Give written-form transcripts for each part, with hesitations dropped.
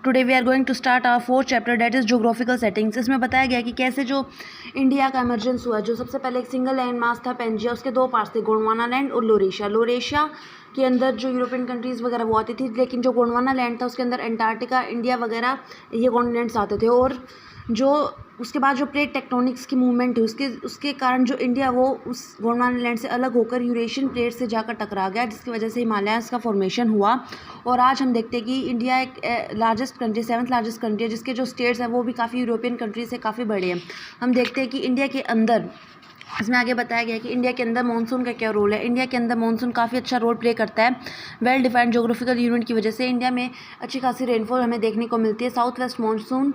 Today we are going to start our fourth chapter that is geographical settings. इसमें बताया गया कि कैसे जो इंडिया का इमरजेंस हुआ। जो सबसे पहले एक सिंगल लैंड मास था पेंजिया, उसके दो पार्ट्स थे, गोंडवाना लैंड और लोरेशिया। लोरेशिया के अंदर जो यूरोपियन कंट्रीज़ वगैरह वो आती थी, लेकिन जो गोंडवाना लैंड था उसके अंदर अंटार्कटिका, इंडिया वगैरह ये कॉन्टिनेंट्स आते थे। और जो उसके बाद जो प्लेट टेक्टोनिक्स की मूवमेंट हुई उसके कारण जो इंडिया वो उस गोंडवाना लैंड से अलग होकर यूरेशियन प्लेट से जाकर टकरा गया, जिसकी वजह से हिमालयाज़ का फॉर्मेशन हुआ। और आज हम देखते हैं कि इंडिया एक largest country, 7th largest country है, जिसके जो स्टेट्स हैं वो भी काफ़ी यूरोपियन कंट्री से काफ़ी बड़े हैं। हम देखते हैं कि इंडिया के अंदर इसमें आगे बताया गया है कि इंडिया के अंदर मानसून का क्या रोल है। इंडिया के अंदर मानसून काफ़ी अच्छा रोल प्ले करता है। वेल डिफाइंड ज्योग्राफिकल यूनिट की वजह से इंडिया में अच्छी खासी रेनफॉल हमें देखने को मिलती है। साउथ वेस्ट मानसून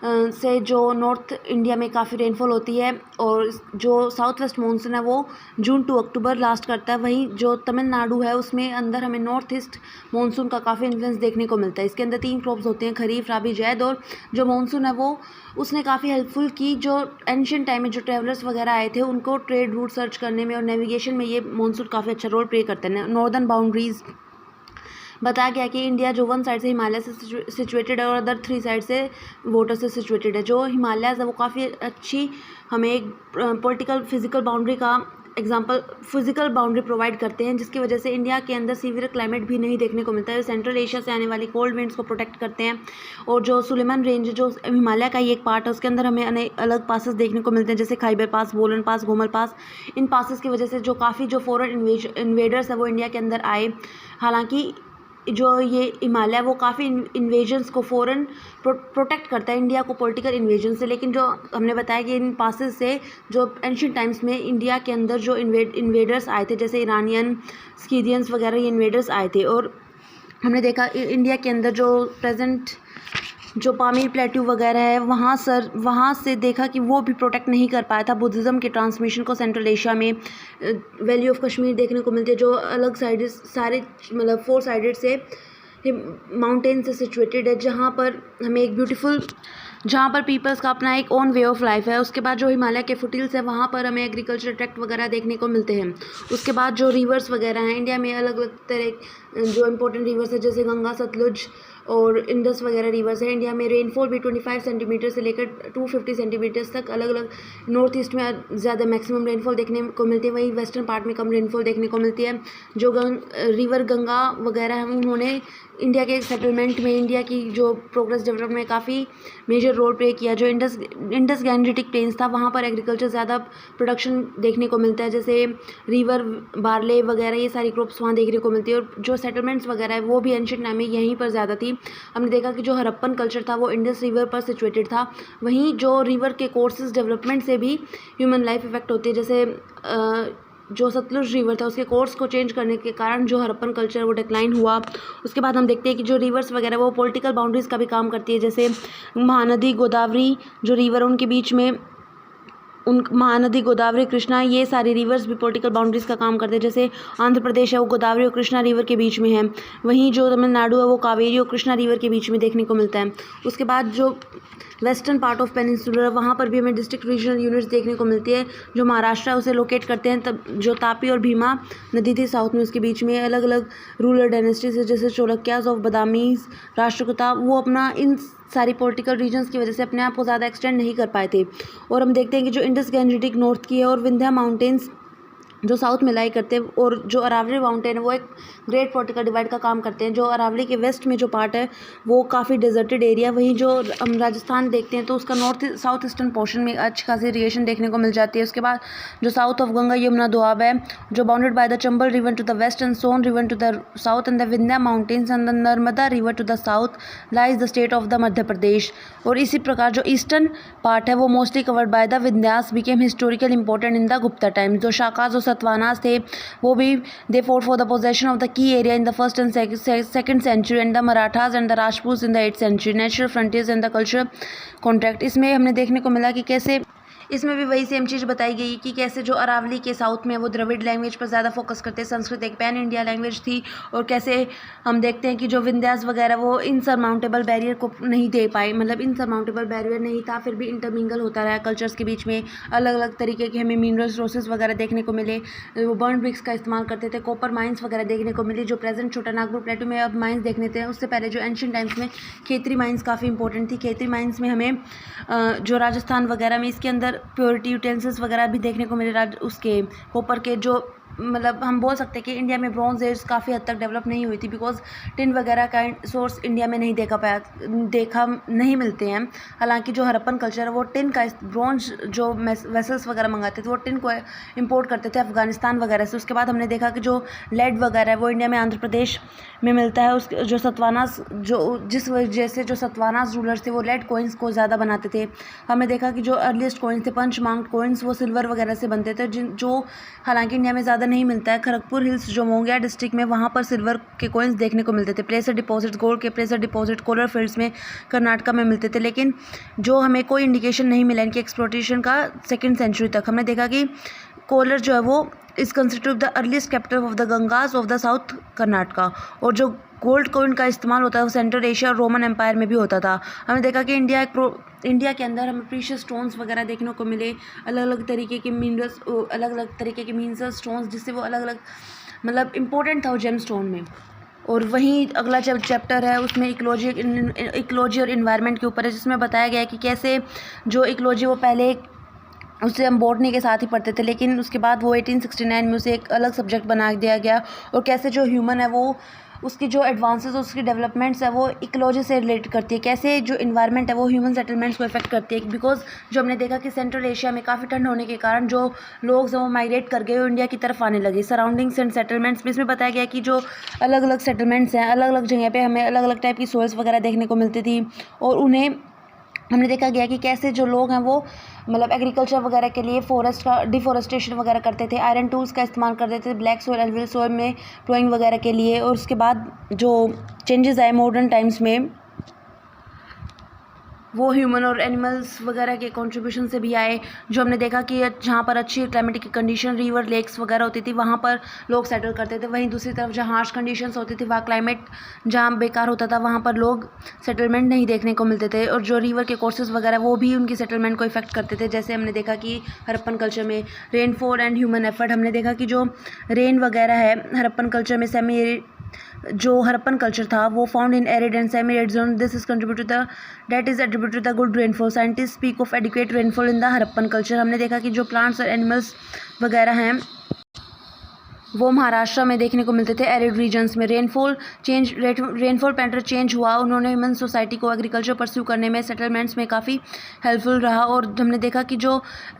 से जो नॉर्थ इंडिया में काफ़ी रेनफॉल होती है, और जो साउथ वेस्ट मानसून है वो जून टू अक्टूबर लास्ट करता है। वहीं जो तमिलनाडु है उसमें अंदर हमें नॉर्थ ईस्ट मानसून का काफ़ी इन्फ्लुएंस देखने को मिलता है। इसके अंदर 3 क्रॉप्स होते हैं, खरीफ, राबी, जैद। और जो मानसून है वो उसने काफ़ी हेल्पफुल की जो एंशिएंट टाइम में जो ट्रैवलर्स वगैरह आए थे उनको ट्रेड रूट सर्च करने में और नेविगेशन में ये मानसून काफ़ी अच्छा रोल प्ले करते हैं। नॉर्दर्न बाउंड्रीज बताया गया कि इंडिया जो वन साइड से हिमालय से सिचुएटेड है और अदर 3 साइड से वाटर से सिचुएटेड है। जो हिमालयाज़ है वो काफ़ी अच्छी हमें एक पॉलिटिकल फिजिकल बाउंड्री का एग्जांपल फिजिकल बाउंड्री प्रोवाइड करते हैं, जिसकी वजह से इंडिया के अंदर सीवियर क्लाइमेट भी नहीं देखने को मिलता है। सेंट्रल एशिया से आने वाली कोल्ड विंड्स को प्रोटेक्ट करते हैं। और जो सुलेमान रेंज जो हिमालय का ही एक पार्ट है उसके अंदर हमें अलग पासेस देखने को मिलते हैं, जैसे खैबर पास, बोलन पास, गोमल पास। इन पासेस की वजह से जो काफ़ी जो फॉरेन इन्वेडर्स है वो इंडिया के अंदर आए। हालांकि जो ये हिमालय वो काफ़ी इन्वेजन्स को फॉरेन प्रोटेक्ट करता है इंडिया को पॉलिटिकल इन्वेजन से, लेकिन जो हमने बताया कि इन पासेस से जो एंशिएंट टाइम्स में इंडिया के अंदर जो इन्वेडर्स आए थे, जैसे ईरानियन, स्कीदियंस वगैरह, ये इन्वेडर्स आए थे। और हमने देखा इंडिया के अंदर जो प्रेजेंट जो पामीर प्लेट्यू वगैरह है वहाँ से देखा कि वो भी प्रोटेक्ट नहीं कर पाया था बुद्धिज़्म के ट्रांसमिशन को। सेंट्रल एशिया में वैली ऑफ कश्मीर देखने को मिलती है जो अलग साइड सारे मतलब 4 साइडेड से माउंटेन से सिचुएटेड है, जहाँ पर हमें एक ब्यूटीफुल जहाँ पर पीपल्स का अपना एक ओन वे ऑफ लाइफ है। उसके बाद जो हिमालय के फुटिल्स है वहाँ पर हमें एग्रीकल्चर ट्रैक्ट वगैरह देखने को मिलते हैं। उसके बाद जो रिवर्स वगैरह हैं इंडिया में अलग अलग तरह जो इंपॉर्टेंट रिवर्स है, जैसे गंगा, सतलुज और इंडस वगैरह रिवर्स है। इंडिया में रेनफॉल भी 25 सेंटीमीटर से लेकर 250 सेंटीमीटर्स तक अलग अलग नॉर्थ ईस्ट में ज़्यादा मैक्सिमम रेनफॉल देखने को मिलती है, वहीं वेस्टर्न पार्ट में कम रेनफॉल देखने को मिलती है। जो रिवर गंगा वगैरह है उन्होंने इंडिया के सेटलमेंट में इंडिया की जो प्रोग्रेस डेवलपमेंट में काफ़ी मेजर रोल प्ले किया। जो इंडस गैंजेटिक प्लेन्स था वहाँ पर एग्रीकल्चर ज़्यादा प्रोडक्शन देखने को मिलता है, जैसे रिवर, बार्ले वगैरह, ये सारी क्रॉप्स वहाँ देखने को मिलती है। और जो सेटलमेंट्स वगैरह है वो भी एंशिएंट टाइम में यहीं पर ज़्यादा थी। हमने देखा कि जो हड़प्पन कल्चर था वो इंडस रिवर पर सिचुएटेड था। वहीं जो रिवर के कोर्सेज डेवलपमेंट से भी ह्यूमन लाइफ इफेक्ट होती है, जैसे जो सतलुज रिवर था उसके कोर्स को चेंज करने के कारण जो हड़प्पन कल्चर वो डिक्लाइन हुआ। उसके बाद हम देखते हैं कि जो रिवर्स वगैरह वो पॉलिटिकल बाउंड्रीज़ का भी काम करती है, जैसे महानदी, गोदावरी जो रिवर उनके बीच में महानदी, गोदावरी, कृष्णा, ये सारी रिवर्स भी पॉलिटिकल बाउंड्रीज़ का काम करते हैं। जैसे आंध्र प्रदेश है वो गोदावरी और कृष्णा रिवर के बीच में है, वहीं जो तमिलनाडु है वो कावेरी और कृष्णा रिवर के बीच में देखने को मिलता है। उसके बाद जो वेस्टर्न पार्ट ऑफ पेनिनसुलर है वहाँ पर भी हमें डिस्ट्रिक्ट रीजनल यूनिट्स देखने को मिलती है। जो महाराष्ट्र है उसे लोकेट करते हैं, तब जो तापी और भीमा नदी थी साउथ में उसके बीच में अलग अलग रूलर डायनेस्टीज है, जैसे चोलक्यास ऑफ बदामीज, राष्ट्रकूटा, वो अपना इन सारी पॉलिटिकल रीजन्स की वजह से अपने आप को ज़्यादा एक्सटेंड नहीं कर पाए थे। और हम देखते हैं कि जो इंडस गैंजेटिक नॉर्थ की है और विंध्या माउंटेन्स जो साउथ में लाई करते हैं, और जो अरावली माउंटेन है वो एक ग्रेट पॉलिटिकल डिवाइड का काम करते हैं। जो अरावली के वेस्ट में जो पार्ट है वो काफ़ी डेजर्टेड एरिया, वहीं जो हम राजस्थान देखते हैं तो उसका साउथ ईस्टर्न पोर्शन में अच्छी खासी रिएशन देखने को मिल जाती है। उसके बाद जो साउथ ऑफ गंगा यमुना दोआब है जो bounded by the Chambal river to the west and Son river to the south and the Vindhya mountains and the Narmada river to the south lies the state of the Madhya Pradesh. और इसी प्रकार जो ईस्टर्न पार्ट है वो mostly covered by the Vindhyas became historical important in the Gupta times. जो शाकाज और सतवानास थे वो भी दे for the possession of the key area in the first and second century and the Marathas and the Rajput in the 8th century. Natural frontiers and the culture contract, इसमें हमने देखने को मिला कि कैसे इसमें भी वही सेम चीज़ बताई गई कि कैसे जो अरावली के साउथ में वो द्रविड़ लैंग्वेज पर ज़्यादा फोकस करते हैं, संस्कृत एक पैन इंडिया लैंग्वेज थी, और कैसे हम देखते हैं कि जो विंध्यास वगैरह वो इनसरमाउंटेबल बैरियर को नहीं दे पाए, मतलब इनसरमाउंटेबल बैरियर नहीं था, फिर भी इंटरमिंगल होता रहा कल्चर्स के बीच में, अलग अलग तरीके के हमें मिनरल सोर्सेज वगैरह देखने को मिले, वो बर्न ब्रिक्स का इस्तेमाल करते थे, कॉपर माइंस वगैरह देखने को मिली, जो प्रेजेंट छोटा नागपुर प्लेटू में अब माइंस देखने थे। उससे पहले जो एंशियंट टाइम्स में खेतरी माइंस काफ़ी इंपॉर्टेंट थी। खेतरी माइंस में हमें जो राजस्थान वगैरह में इसके अंदर प्योरिटी यूटेंसिल्स वगैरह भी देखने को मिले, उसके कॉपर के, जो मतलब हम बोल सकते हैं कि इंडिया में ब्रॉन्ज एज काफ़ी हद तक डेवलप नहीं हुई थी, बिकॉज टिन वगैरह का सोर्स इंडिया में नहीं देखा नहीं मिलते हैं। हालांकि जो हड़प्पन कल्चर है वो टिन का, ब्रॉन्ज जो वेसल्स वगैरह मंगाते थे वो टिन को इंपोर्ट करते थे अफगानिस्तान वगैरह से। उसके बाद हमने देखा कि जो लेड वगैरह है वो इंडिया में आंध्र प्रदेश में मिलता है। उसके जो सतवानास, जो जिस वजह से जो सतवानास रूलर्स थे वो लेड कॉइन्स को ज़्यादा बनाते थे। हमने देखा कि जो अर्लीस्ट कॉइन्स थे पंच मांग कॉइन्स वो सिल्वर वगैरह से बनते थे, जो हालांकि इंडिया में ज़्यादा नहीं मिलता है। खड़गपुर हिल्स जो मोंगिया डिस्ट्रिक्ट में, वहाँ पर सिल्वर के कॉइन्स देखने को मिलते थे। प्लेसर डिपॉजिट्स, गोल्ड के प्लेसर डिपॉजिट कोलर फील्ड्स में कर्नाटका में मिलते थे, लेकिन जो हमें कोई इंडिकेशन नहीं मिला इनकी एक्सप्लोटेशन का 2nd सेंचुरी तक। हमने देखा कि कोलर जो है वो is considered the earliest capital of the Gangas of the south Karnataka, और जो गोल्ड कॉइन का इस्तेमाल होता है वो सेंट्रल एशिया और रोमन एम्पायर में भी होता था। हमने देखा कि इंडिया के अंदर हमें प्रीशियस स्टोन्स वगैरह देखने को मिले, अलग अलग तरीके के मिनरल्स, अलग अलग तरीके के मिनरल स्टोन्स, जिससे वो अलग अलग मतलब इम्पोर्टेंट था वो जेम स्टोन में। और वहीं अगला चैप्टर है उसमें इकोलॉजी और इन्वायरमेंट के ऊपर है, जिसमें बताया गया है कि कैसे जो इकोलॉजी वो पहले उससे हम बॉटनी के साथ ही पढ़ते थे, लेकिन उसके बाद वो 1869 में उसे एक अलग सब्जेक्ट बना दिया गया, और कैसे जो ह्यूमन है वो उसकी जो एडवांसेस और उसकी डेवलपमेंट्स है वो इकोलॉजी से रिलेट करती है, कैसे जो इन्वायरमेंट है वो ह्यूमन सेटलमेंट्स को इफेक्ट करती है। बिकॉज जो हमने देखा कि सेंट्रल एशिया में काफ़ी ठंड होने के कारण जो लोग हैं वो माइग्रेट कर गए और इंडिया की तरफ आने लगे। सराउंडिंग्स एंड सेटलमेंट्स में इसमें बताया गया कि जो अलग अलग सेटलमेंट्स हैं, अलग अलग जगह पर हमें अलग अलग टाइप की सोइल्स वगैरह देखने को मिलती थी, और उन्हें हमने देखा गया कि कैसे जो लोग हैं वो मतलब एग्रीकल्चर वगैरह के लिए फॉरेस्ट का डिफॉरेस्टेशन वगैरह करते थे, आयरन टूल्स का इस्तेमाल करते थे ब्लैक सोइल एल्वियल सोइल में प्लोइंग वगैरह के लिए। और उसके बाद जो चेंजेस आए मॉडर्न टाइम्स में वो ह्यूमन और एनिमल्स वगैरह के कंट्रीब्यूशन से भी आए। जो हमने देखा कि जहाँ पर अच्छी क्लाइमेटिक कंडीशन, रिवर लेक्स वगैरह होती थी वहाँ पर लोग सेटल करते थे, वहीं दूसरी तरफ जहाँ हार्श कंडीशंस होती थी, वहाँ क्लाइमेट जहाँ बेकार होता था वहाँ पर लोग सेटलमेंट नहीं देखने को मिलते थे। और जो रिवर के कोर्सेज वगैरह वो भी उनकी सेटलमेंट को इफेक्ट करते थे। जैसे हमने देखा कि हड़प्पन कल्चर में रेनफॉल एंड ह्यूमन एफर्ट, हमने देखा कि जो रेन वगैरह है हड़प्पन कल्चर में जो हड़प्पन कल्चर था वो found in arid and semi arid zone, this is contribute to the good rainfall. Scientist speak of adequate rainfall in the Harappan culture. हमने देखा कि जो प्लांट्स और एनिमल्स वगैरह हैं वो महाराष्ट्र में देखने को मिलते थे एरिड रीजन्स में। रेनफॉल पैटर्न चेंज हुआ, उन्होंने ह्यूमन सोसाइटी को एग्रीकल्चर परस्यू करने में, सेटलमेंट्स में काफ़ी हेल्पफुल रहा। और हमने देखा कि जो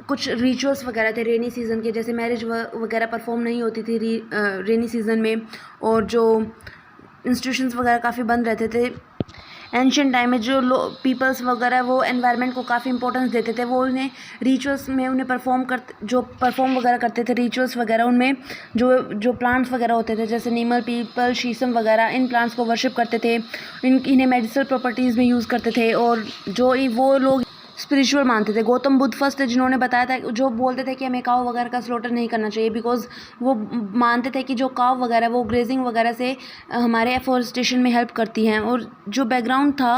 कुछ रिचुअल्स वगैरह थे रेनी सीज़न के, जैसे मैरिज वगैरह परफॉर्म नहीं होती थी रेनी सीज़न में, और जो इंस्टीट्यूशंस वगैरह काफ़ी बंद रहते थे। एंशियंट टाइम में जो पीपल्स वगैरह वो एनवायरनमेंट को काफ़ी इंपॉर्टेंस देते थे, वो उन्हें रिचुअल्स में उन्हें परफॉर्म वगैरह करते थे रिचुअल्स वगैरह, उनमें जो प्लांट्स वगैरह होते थे जैसे नीमल, पीपल, शीशम वगैरह, इन प्लांट्स को वर्शिप करते थे, इन्हें मेडिसिनल प्रॉपर्टीज़ में यूज़ करते थे। और जो वो लोग स्पिरिचुअल मानते थे। गौतम बुद्ध फर्स्ट थे जिन्होंने बताया था, जो बोलते थे कि हमें काव वगैरह का स्लॉटर नहीं करना चाहिए, बिकॉज वो मानते थे कि जो काव वगैरह वो ग्रेजिंग वगैरह से हमारे एफोरेस्टेशन में हेल्प करती हैं। और जो बैकग्राउंड था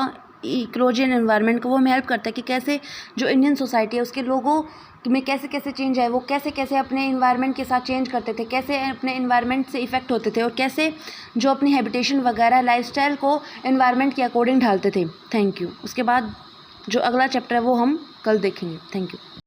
इकोलॉजी एंड एनवायरनमेंट को वो हमें हेल्प करता है कि कैसे जो इंडियन सोसाइटी है उसके लोगों में कैसे कैसे चेंज आए, वो कैसे कैसे अपने इन्वायरमेंट के साथ चेंज करते थे, कैसे अपने इन्वायरमेंट से इफेक्ट होते थे, और कैसे जो अपनी हैबिटेशन वगैरह लाइफस्टाइल को इन्वायरमेंट के अकॉर्डिंग ढालते थे। Thank you. उसके बाद जो अगला चैप्टर है वो हम कल देखेंगे। Thank you.